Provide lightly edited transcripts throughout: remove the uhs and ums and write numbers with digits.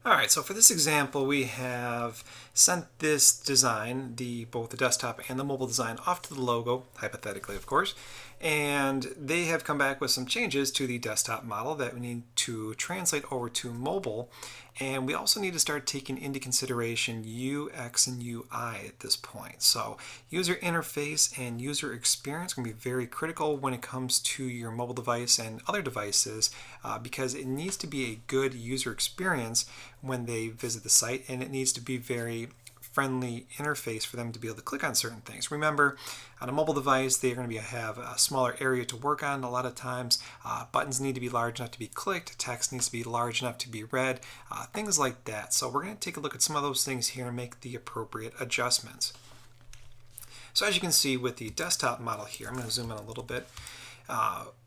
Alright, so for this example, we have sent this design, both the desktop and the mobile design, off to the logo, hypothetically of course, and they have come back with some changes to the desktop model that we need to translate over to mobile, and we also need to start taking into consideration UX and UI at this point. So user interface and user experience are going to be very critical when it comes to your mobile device and other devices because it needs to be a good user experience when they visit the site, and it needs to be very friendly interface for them to be able to click on certain things. Remember, on a mobile device, they're going to have a smaller area to work on a lot of times. Buttons need to be large enough to be clicked. Text needs to be large enough to be read. Things like that. So we're going to take a look at some of those things here and make the appropriate adjustments. So as you can see with the desktop model here, I'm going to zoom in a little bit.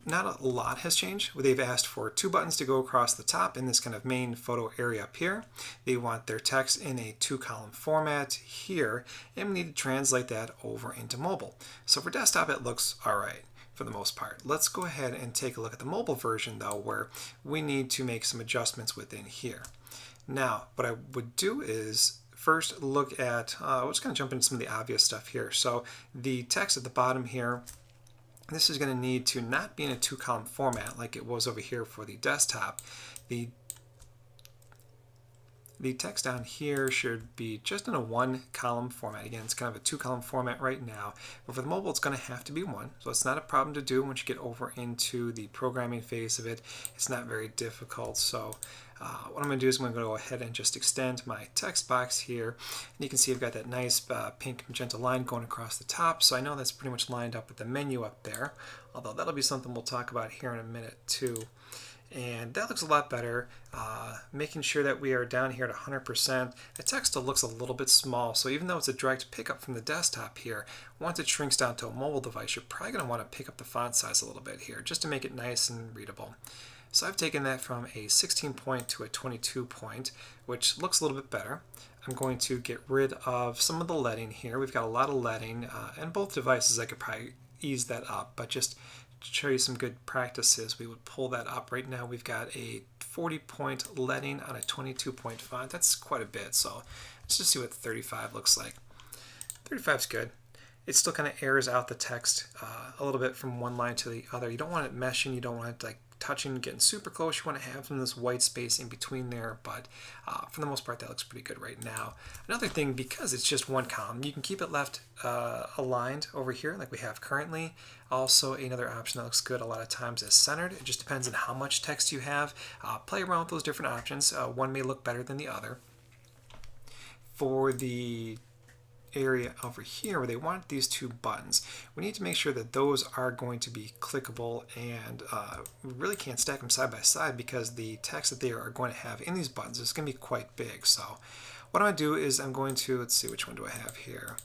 Not a lot has changed. They've asked for 2 buttons to go across the top in this kind of main photo area up here. They want their text in a 2-column format here, and we need to translate that over into mobile. So for desktop, it looks all right for the most part. Let's go ahead and take a look at the mobile version though, where we need to make some adjustments within here. Now, what I would do is first look at, we're just going to jump into some of the obvious stuff here. So the text at the bottom here, this is going to need to not be in a 2-column format like it was over here for the desktop. The text down here should be just in a 1-column format. Again, it's kind of a 2-column format right now, but for the mobile it's going to have to be 1. So it's not a problem to do once you get over into the programming phase of it. It's not very difficult. So what I'm going to do is I'm going to go ahead and just extend my text box here. And you can see I've got that nice pink magenta line going across the top. So I know that's pretty much lined up with the menu up there, although that'll be something we'll talk about here in a minute too. And that looks a lot better. Making sure that we are down here at 100%. The text still looks a little bit small, so even though it's a direct pickup from the desktop here, once it shrinks down to a mobile device, you're probably going to want to pick up the font size a little bit here just to make it nice and readable. So I've taken that from a 16 point to a 22 point, which looks a little bit better. I'm going to get rid of some of the leading here. We've got a lot of leading, and both devices I could probably ease that up, but just to show you some good practices, we would pull that up. Right now we've got a 40-point leading on a 22-point font. That's quite a bit, so let's just see what 35 looks like. 35 is good. It still kind of airs out the text a little bit from one line to the other. You don't want it meshing, you don't want it like touching, getting super close. You want to have some of this white space in between there, but for the most part that looks pretty good right now. Another thing, because it's just 1 column, you can keep it left aligned over here like we have currently. Also, another option that looks good a lot of times is centered. It just depends on how much text you have. Play around with those different options. One may look better than the other. For the area over here where they want these 2 buttons, we need to make sure that those are going to be clickable, and we really can't stack them side by side because the text that they are going to have in these buttons is going to be quite big. So what I'm going to do is I'm going to, let's see, which one do I have here?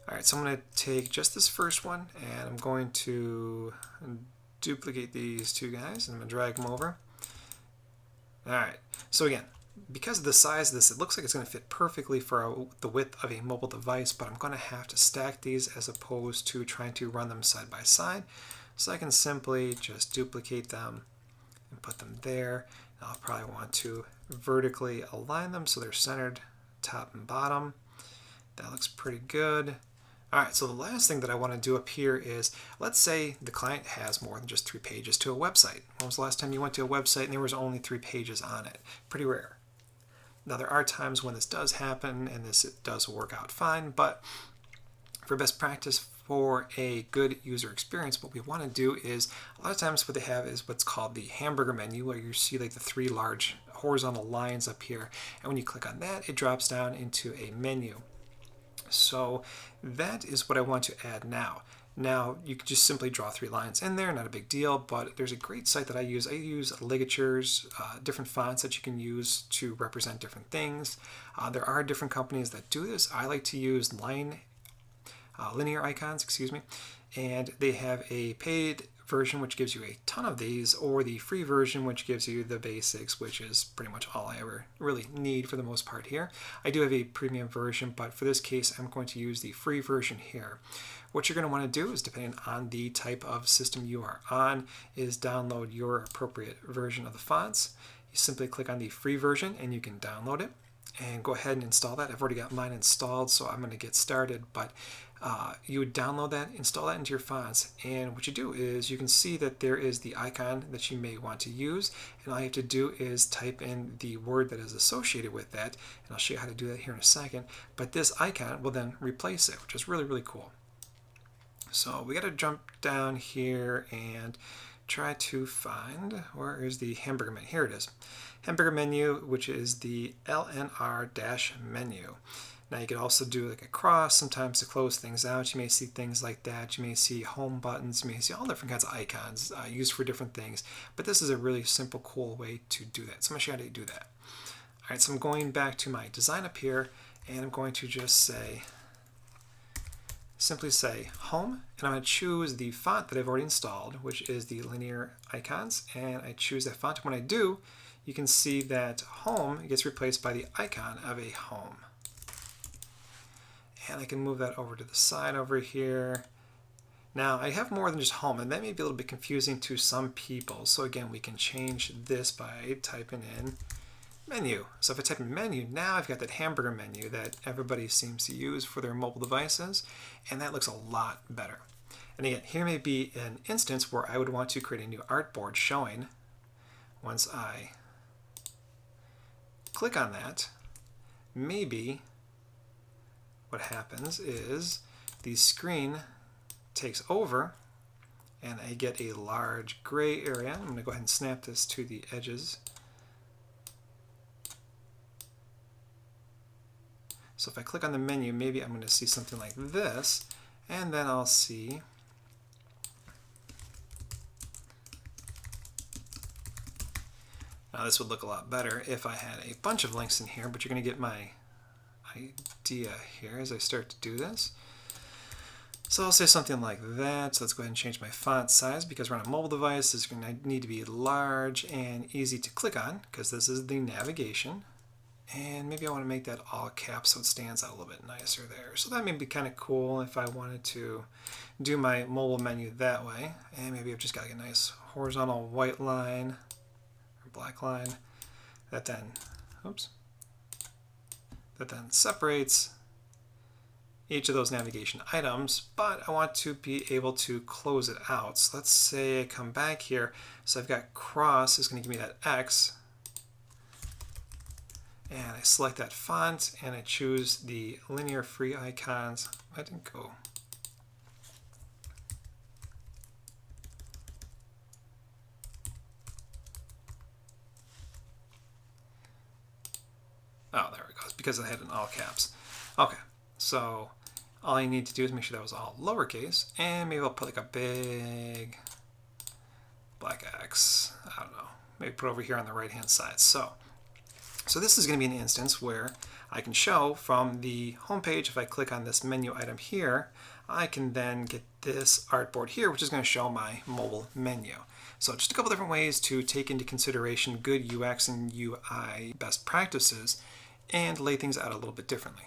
Alright, so I'm going to take just this first one and I'm going to duplicate these 2 guys and I'm going to drag them over. Alright, so again, because of the size of this, it looks like it's going to fit perfectly for the width of a mobile device, but I'm going to have to stack these as opposed to trying to run them side by side. So I can simply just duplicate them and put them there. Now I'll probably want to vertically align them so they're centered top and bottom. That looks pretty good. Alright, so the last thing that I want to do up here is, let's say the client has more than just 3 pages to a website. When was the last time you went to a website and there was only 3 pages on it? Pretty rare. Now there are times when this does happen and it does work out fine, but for best practice for a good user experience, what we want to do is, a lot of times what they have is what's called the hamburger menu, where you see like the 3 large horizontal lines up here, and when you click on that, it drops down into a menu. So that is what I want to add now. Now, you could just simply draw 3 lines in there, not a big deal, but there's a great site that I use. I use ligatures, different fonts that you can use to represent different things. There are different companies that do this. I like to use linear icons, and they have a paid version which gives you a ton of these, or the free version which gives you the basics, which is pretty much all I ever really need for the most part here. I do have a premium version, but for this case I'm going to use the free version here. What you're going to want to do is, depending on the type of system you are on, is download your appropriate version of the fonts. you simply click on the free version and you can download it and go ahead and install that. I've already got mine installed, so I'm going to get started, but you would download that, install that into your fonts, and what you do is you can see that there is the icon that you may want to use, and all you have to do is type in the word that is associated with that, and I'll show you how to do that here in a second, but this icon will then replace it, which is really, really cool. So we got to jump down here and try to find, where is the hamburger menu? Here it is. Hamburger menu, which is the LNR-menu. Now you could also do like a cross sometimes to close things out. You may see things like that. You may see home buttons. You may see all different kinds of icons used for different things. But this is a really simple, cool way to do that. So I'm going to show you how to do that. All right, so I'm going back to my design up here, and I'm going to just say, simply say home, and I'm going to choose the font that I've already installed, which is the linear icons, and I choose that font. When I do, you can see that home gets replaced by the icon of a home. And I can move that over to the side over here. Now I have more than just home, and that may be a little bit confusing to some people. So again, we can change this by typing in menu. So if I type in menu, now I've got that hamburger menu that everybody seems to use for their mobile devices, and that looks a lot better. And again, here may be an instance where I would want to create a new artboard showing. Once I click on that, maybe what happens is the screen takes over and I get a large gray area. I'm going to go ahead and snap this to the edges. So if I click on the menu, maybe I'm going to see something like this, and then I'll see now this would look a lot better if I had a bunch of links in here, but you're going to get my idea here as I start to do this. So I'll say something like that. So let's go ahead and change my font size because we're on a mobile device. It's going to need to be large and easy to click on because this is the navigation. And maybe I want to make that all caps so it stands out a little bit nicer there. So that may be kind of cool if I wanted to do my mobile menu that way. And maybe I've just got like a nice horizontal white line or black line that then, that then separates each of those navigation items, but I want to be able to close it out. So let's say I come back here. So I've got cross is going to give me that X, and I select that font and I choose the linear free icons. I didn't go. Oh, there it goes, because I had it in all caps. Okay, so all I need to do is make sure that was all lowercase, and maybe I'll put like a big black X. I don't know, maybe put it over here on the right hand side. So this is going to be an instance where I can show from the home page, if I click on this menu item here, I can then get this artboard here, which is going to show my mobile menu. So just a couple different ways to take into consideration good UX and UI best practices and lay things out a little bit differently.